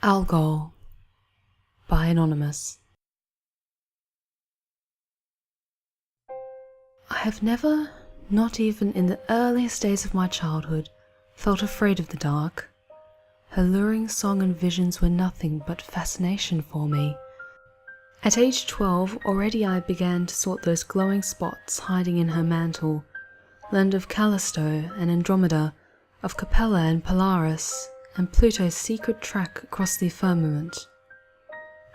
Algol by Anonymous. I have never, not even in the earliest days of my childhood, felt afraid of the dark. Her luring song and visions were nothing but fascination for me. At age 12, already I began to sort those glowing spots hiding in her mantle, learned of Callisto and Andromeda, of Capella and Polaris, and Pluto's secret track across the firmament.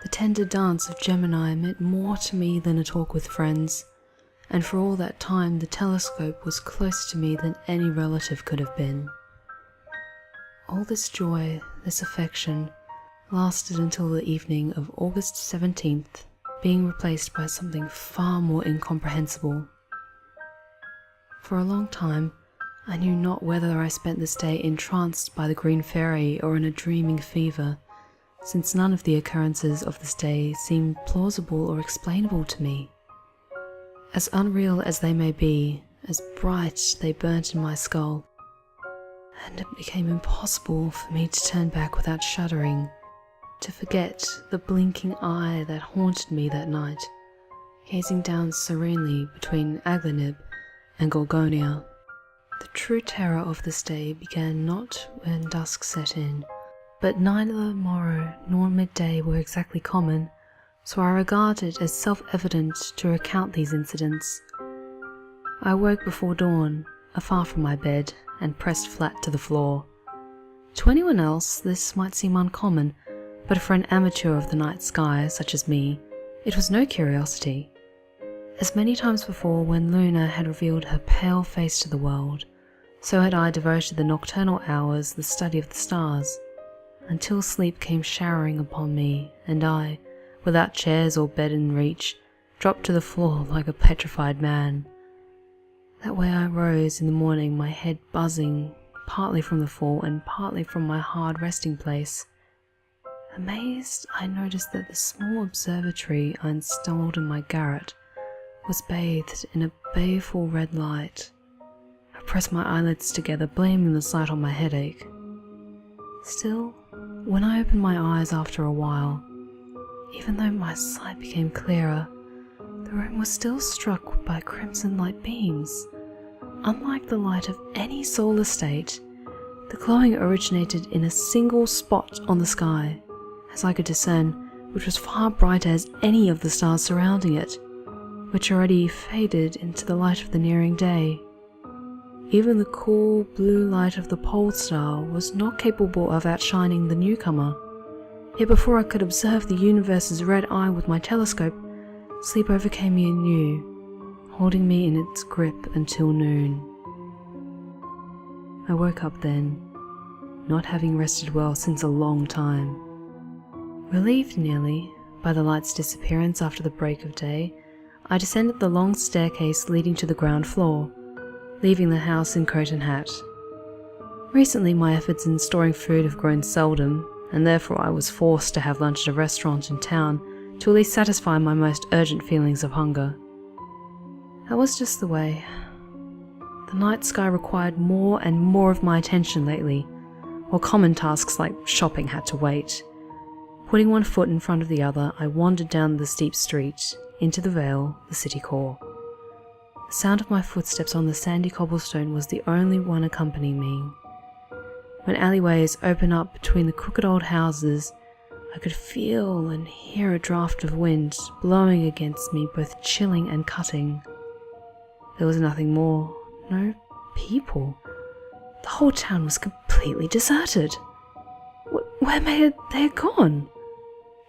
The tender dance of Gemini meant more to me than a talk with friends, and for all that time the telescope was closer to me than any relative could have been. All this joy, this affection, lasted until the evening of August 17th, being replaced by something far more incomprehensible. For a long time, I knew not whether I spent this day entranced by the green fairy or in a dreaming fever, since none of the occurrences of this day seemed plausible or explainable to me. As unreal as they may be, as bright they burnt in my skull, and it became impossible for me to turn back without shuddering, to forget the blinking eye that haunted me that night, gazing down serenely between Aglanib and Gorgonia. The true terror of this day began not when dusk set in, but neither morrow nor midday were exactly common, so I regard it as self-evident to recount these incidents. I awoke before dawn, afar from my bed, and pressed flat to the floor. To anyone else this might seem uncommon, but for an amateur of the night sky such as me, it was no curiosity. As many times before when Luna had revealed her pale face to the world, so had I devoted the nocturnal hours to the study of the stars, until sleep came showering upon me, and I, without chairs or bed in reach, dropped to the floor like a petrified man. That way I rose in the morning, my head buzzing, partly from the fall and partly from my hard resting place. Amazed, I noticed that the small observatory I installed in my garret was bathed in a baleful red light. I pressed my eyelids together, blaming the sight on my headache. Still, when I opened my eyes after a while, even though my sight became clearer, the room was still struck by crimson light beams. Unlike the light of any solar state, the glowing originated in a single spot on the sky, as I could discern, which was far brighter as any of the stars surrounding it, which already faded into the light of the nearing day. Even the cool blue light of the pole star was not capable of outshining the newcomer. Yet before I could observe the universe's red eye with my telescope, sleep overcame me anew, holding me in its grip until noon. I woke up then, not having rested well since a long time. Relieved nearly by the light's disappearance after the break of day, I descended the long staircase leading to the ground floor, leaving the house in coat and hat. Recently my efforts in storing food have grown seldom, and therefore I was forced to have lunch at a restaurant in town to at least satisfy my most urgent feelings of hunger. That was just the way. The night sky required more and more of my attention lately, while common tasks like shopping had to wait. Putting one foot in front of the other, I wandered down the steep street, into the Vale, the city core. The sound of my footsteps on the sandy cobblestone was the only one accompanying me. When alleyways opened up between the crooked old houses, I could feel and hear a draught of wind blowing against me, both chilling and cutting. There was nothing more, no people. The whole town was completely deserted. Where may they have gone?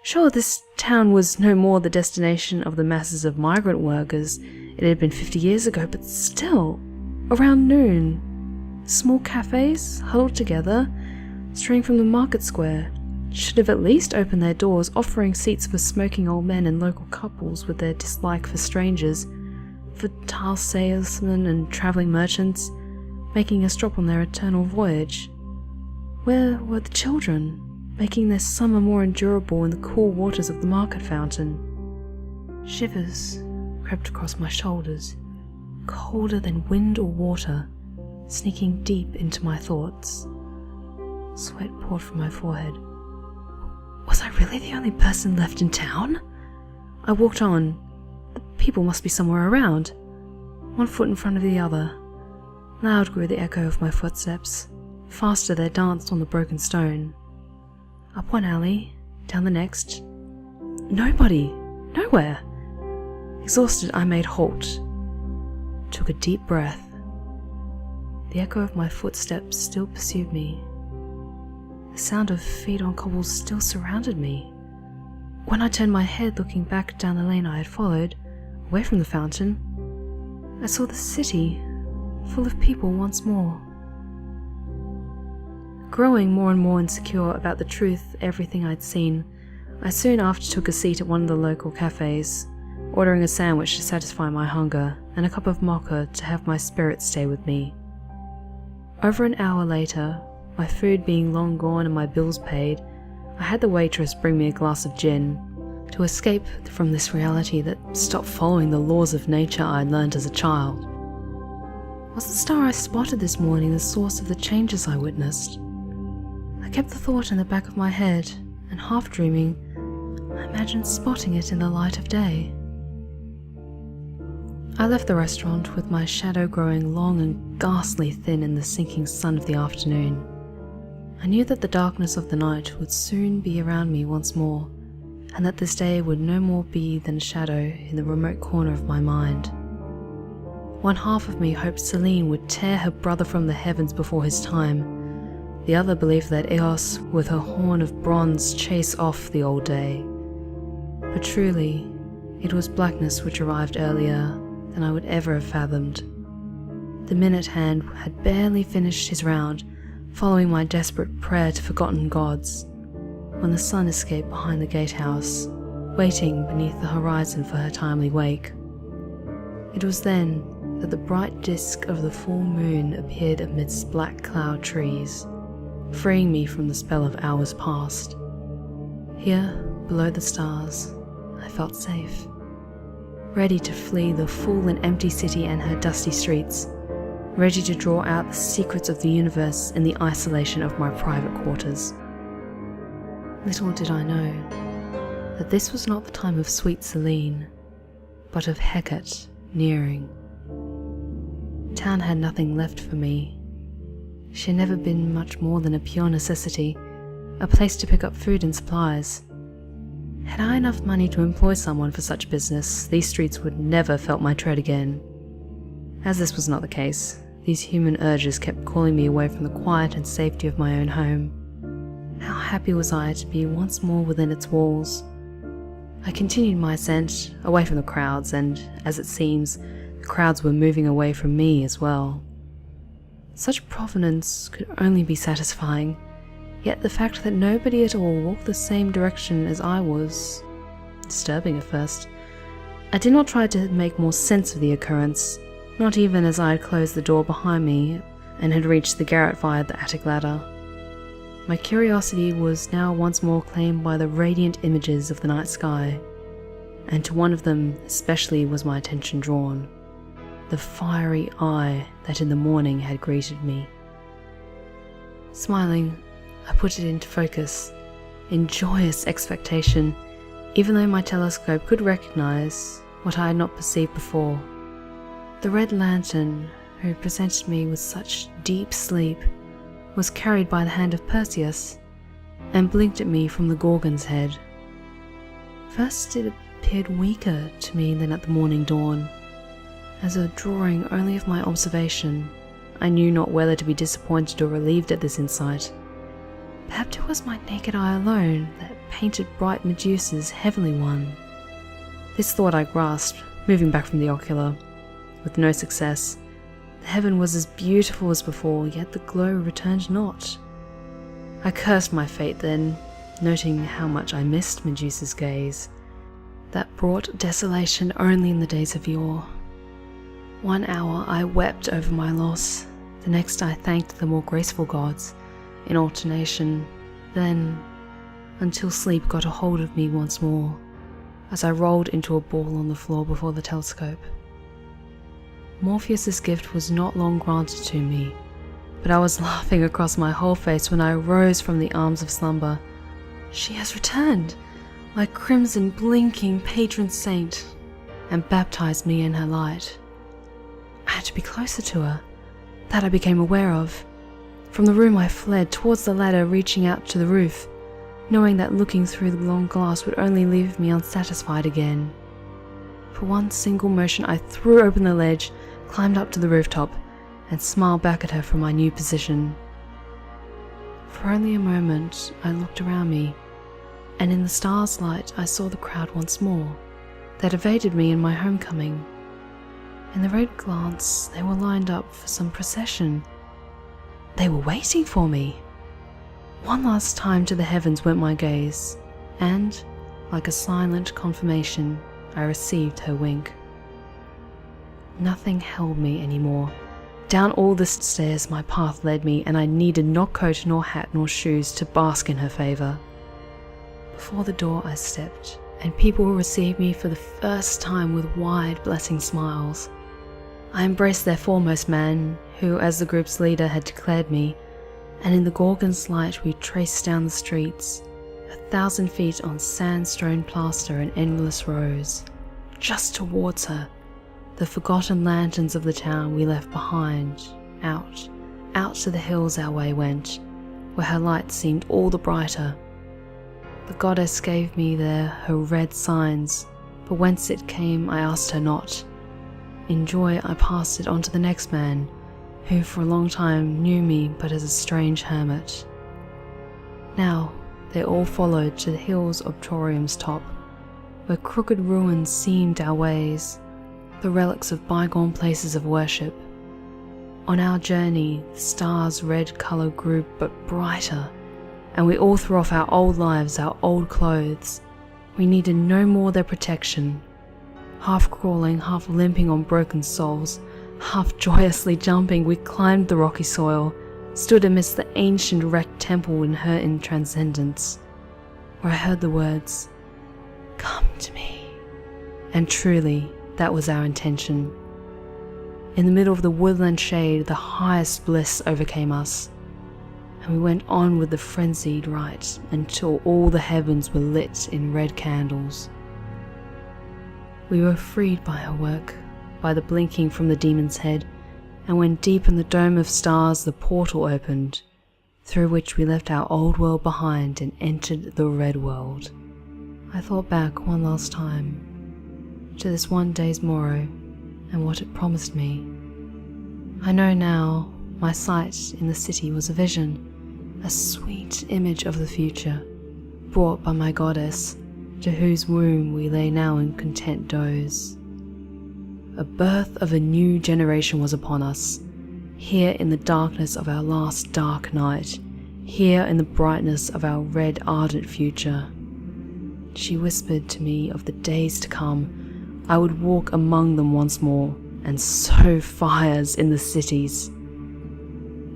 Sure, this town was no more the destination of the masses of migrant workers it had been 50 years ago, but still, around noon, small cafes, huddled together, straying from the market square, should have at least opened their doors, offering seats for smoking old men and local couples with their dislike for strangers, for tile salesmen and travelling merchants, making a stop on their eternal voyage. Where were the children, making their summer more endurable in the cool waters of the market fountain? Shivers crept across my shoulders, colder than wind or water, sneaking deep into my thoughts. Sweat poured from my forehead. Was I really the only person left in town? I walked on. The people must be somewhere around. One foot in front of the other. Loud grew the echo of my footsteps. Faster they danced on the broken stone. Up one alley, down the next. Nobody! Nowhere! Exhausted, I made halt. Took a deep breath. The echo of my footsteps still pursued me. The sound of feet on cobbles still surrounded me. When I turned my head looking back down the lane I had followed, away from the fountain, I saw the city, full of people once more. Growing more and more insecure about the truth of everything I'd seen, I soon after took a seat at one of the local cafes, ordering a sandwich to satisfy my hunger and a cup of mocha to have my spirits stay with me. Over an hour later, my food being long gone and my bills paid, I had the waitress bring me a glass of gin, to escape from this reality that stopped following the laws of nature I'd learned as a child. Was the star I spotted this morning the source of the changes I witnessed? I kept the thought in the back of my head, and half dreaming, I imagined spotting it in the light of day. I left the restaurant with my shadow growing long and ghastly thin in the sinking sun of the afternoon. I knew that the darkness of the night would soon be around me once more, and that this day would no more be than a shadow in the remote corner of my mind. One half of me hoped Selene would tear her brother from the heavens before his time. The other believed that Eos, with her horn of bronze, chase off the old day. But truly, it was blackness which arrived earlier than I would ever have fathomed. The minute hand had barely finished his round, following my desperate prayer to forgotten gods, when the sun escaped behind the gatehouse, waiting beneath the horizon for her timely wake. It was then that the bright disk of the full moon appeared amidst black cloud trees, freeing me from the spell of hours past. Here, below the stars, I felt safe, ready to flee the full and empty city and her dusty streets, ready to draw out the secrets of the universe in the isolation of my private quarters. Little did I know that this was not the time of sweet Selene, but of Hecate nearing. Town had nothing left for me. She had never been much more than a pure necessity, a place to pick up food and supplies. Had I enough money to employ someone for such business, these streets would never have felt my tread again. As this was not the case, these human urges kept calling me away from the quiet and safety of my own home. How happy was I to be once more within its walls. I continued my ascent, away from the crowds, and, as it seems, the crowds were moving away from me as well. Such provenance could only be satisfying, yet the fact that nobody at all walked the same direction as I was disturbing at first. I did not try to make more sense of the occurrence, not even as I had closed the door behind me and had reached the garret via the attic ladder. My curiosity was now once more claimed by the radiant images of the night sky, and to one of them especially was my attention drawn, the fiery eye that in the morning had greeted me. Smiling, I put it into focus, in joyous expectation, even though my telescope could recognize what I had not perceived before. The red lantern, who presented me with such deep sleep, was carried by the hand of Perseus, and blinked at me from the Gorgon's head. First it appeared weaker to me than at the morning dawn, as a drawing only of my observation. I knew not whether to be disappointed or relieved at this insight. Perhaps it was my naked eye alone that painted bright Medusa's heavenly one. This thought I grasped, moving back from the ocular, with no success. The heaven was as beautiful as before, yet the glow returned not. I cursed my fate then, noting how much I missed Medusa's gaze, that brought desolation only in the days of yore. 1 hour I wept over my loss, the next I thanked the more graceful gods, in alternation, then, until sleep got a hold of me once more, as I rolled into a ball on the floor before the telescope. Morpheus's gift was not long granted to me, but I was laughing across my whole face when I rose from the arms of slumber, She has returned, my crimson blinking patron saint, and baptized me in her light. I had to be closer to her. That I became aware of. From the room I fled towards the ladder, reaching out to the roof, knowing that looking through the long glass would only leave me unsatisfied again. For one single motion I threw open the ledge, climbed up to the rooftop, and smiled back at her from my new position. For only a moment I looked around me, and in the stars' light I saw the crowd once more, that evaded me in my homecoming. In the red glance they were lined up for some procession. They were waiting for me. One last time to the heavens went my gaze, and, like a silent confirmation, I received her wink. Nothing held me anymore. Down all the stairs my path led me, and I needed not coat nor hat nor shoes to bask in her favour. Before the door I stepped, and people received me for the first time with wide, blessing smiles. I embraced their foremost man, who as the group's leader had declared me, and in the Gorgon's light we traced down the streets, 1,000 feet on sand-strewn plaster in endless rows, just towards her. The forgotten lanterns of the town we left behind, out to the hills our way went, where her light seemed all the brighter. The goddess gave me there her red signs, but whence it came I asked her not. In joy I passed it on to the next man, who for a long time knew me but as a strange hermit. Now they all followed to the hill's obtorium's top, where crooked ruins seamed our ways, the relics of bygone places of worship. On our journey, the stars' red colour grew but brighter, and we all threw off our old lives, our old clothes. We needed no more their protection. Half crawling, half limping on broken soles, half joyously jumping, we climbed the rocky soil, stood amidst the ancient wrecked temple in her transcendence, where I heard the words, "Come to me." And truly, that was our intention. In the middle of the woodland shade, the highest bliss overcame us, and we went on with the frenzied rite until all the heavens were lit in red candles. We were freed by her work, by the blinking from the demon's head, and when deep in the dome of stars the portal opened, through which we left our old world behind and entered the red world. I thought back one last time to this one day's morrow and what it promised me. I know now my sight in the city was a vision, a sweet image of the future, brought by my goddess, to whose womb we lay now in content doze. A birth of a new generation was upon us, here in the darkness of our last dark night, here in the brightness of our red ardent future. She whispered to me of the days to come. I would walk among them once more, and sow fires in the cities.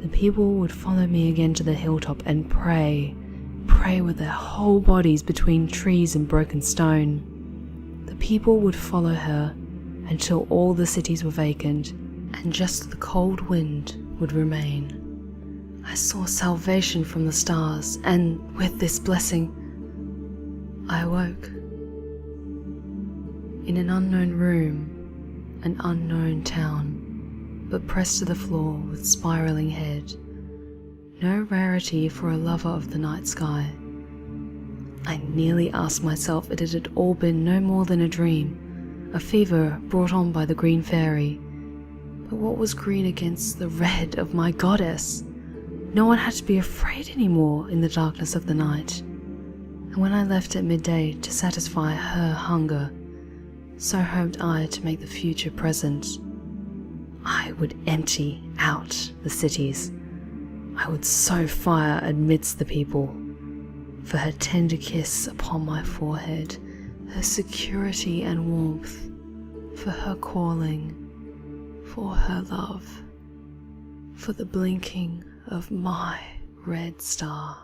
The people would follow me again to the hilltop and pray with their whole bodies between trees and broken stone. The people would follow her until all the cities were vacant, and just the cold wind would remain. I saw salvation from the stars, and with this blessing, I awoke. In an unknown room, an unknown town, but pressed to the floor with spiraling head. No rarity for a lover of the night sky. I nearly asked myself if it had all been no more than a dream, a fever brought on by the green fairy. But what was green against the red of my goddess? No one had to be afraid anymore in the darkness of the night. And when I left at midday to satisfy her hunger, so hoped I to make the future present. I would empty out the cities. I would sow fire amidst the people. For her tender kiss upon my forehead, her security and warmth, for her calling, for her love, for the blinking of my red star.